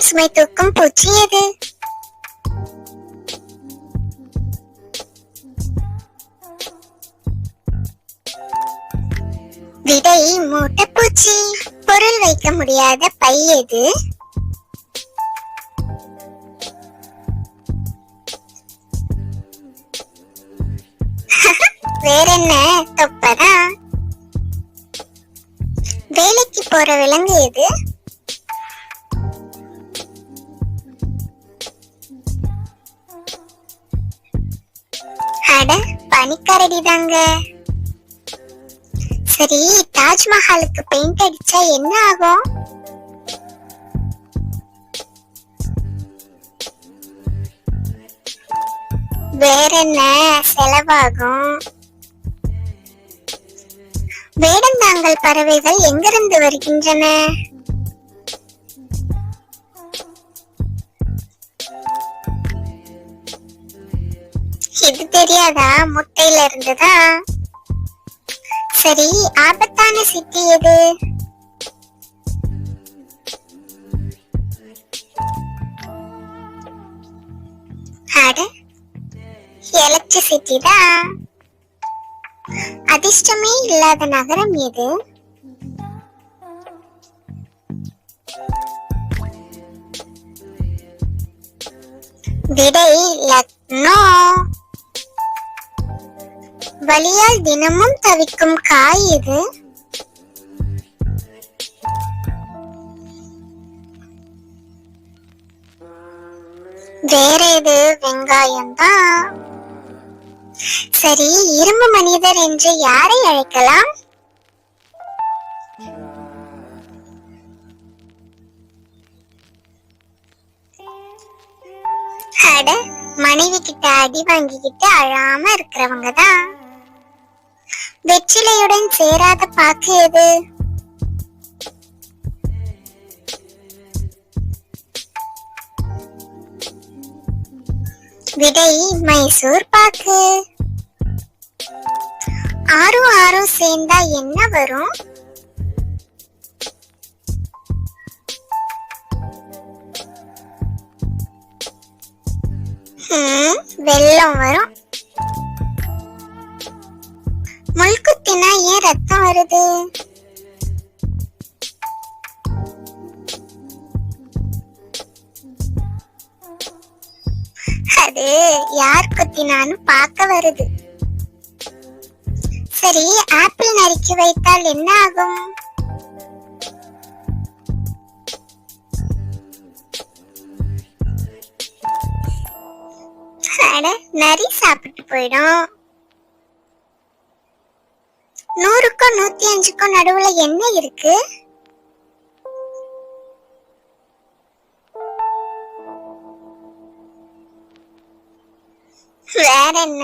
அதிகம் சுமை தூக்கும் பூச்சி எது? விடை மூட்டைப்பூச்சி. பொருள் வைக்க முடியாத பை எது? வேற என்ன, தொப்பதா. வேலைக்கு போற விலங்கு எது? அட, பனிக்கரடி தாங்க. சரி, தாஜ்மஹாலுக்கு பெயிண்ட் அடிச்சா என்ன ஆகும்? வேற என்ன, செலவாகும். வேடந்தாங்கல் பறவைகள் எங்கிருந்து வருகின்றன? இது தெரியாதா? முட்டையில இருந்துதா? சரி, ஆபத்தான சிட்டி எது? அட, எலக்ட்ரிசிட்டி தான். அதிர்ஷ்டமே இல்லாத நகரம் எது? விடை லக்னோ. வலியால் தினமும் தவிக்கும் காய் எது? வேற எது? வெங்காயம் தான். சரி, இரும்பு மனிதர் என்று யாரை அழைக்கலாம்? அட, மனைவி கிட்ட அடி வாங்கிக்கிட்டு அழாம இருக்கிறவங்க தான். வெற்றிலையுடன் சேராத பாக்கு எது? விடை மைசூர் பாக்கு. ஆறும் ஆறும் சேர்ந்தா என்ன வரும்? வெள்ளம் வரும். முள்குத்தினா ஏன் ரத்தம் வருது? அது யார் குத்தினான்னு பார்க்க வருது. சரி, ஆப்பிள் நறுக்கி வைத்தால் என்ன ஆகும்? நரி சாப்பிட்டு போயிடும். 100க்கும் 105க்கும் நடுவுல என்ன இருக்கு? வேற என்ன,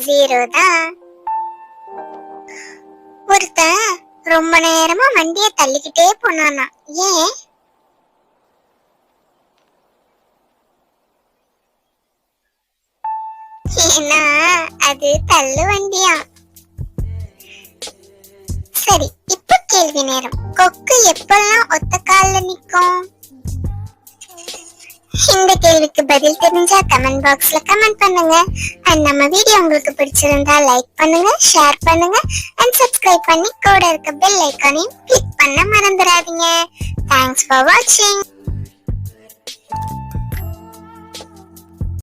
0 தான். ஒருத்தன் ரொம்ப நேரமா வண்டிய தள்ளிக்கிட்டே போனானா, ஏன்? ஏன்னா அது தள்ளு வண்டியா. சரி, இப்ப கேள்வி நேரம். கொக்கு எப்பெல்லாம் ஒத்த கால்ல நிக்கும்? இந்த கேள்விக்கு பதில் தெரிஞ்சா கமெண்ட் பாக்ஸ்ல கமெண்ட் பண்ணுங்க. அண்ட் நம்ம வீடியோ உங்களுக்கு பிடிச்சிருந்தா லைக் பண்ணுங்க, ஷேர் பண்ணுங்க அண்ட் சப்ஸ்கிரைப் பண்ணி கூட இருக்க பெல் ஐகானையும் கிளிக் பண்ண மறந்துடாதீங்க. தேங்க்ஸ் ஃபார் வாட்சிங்.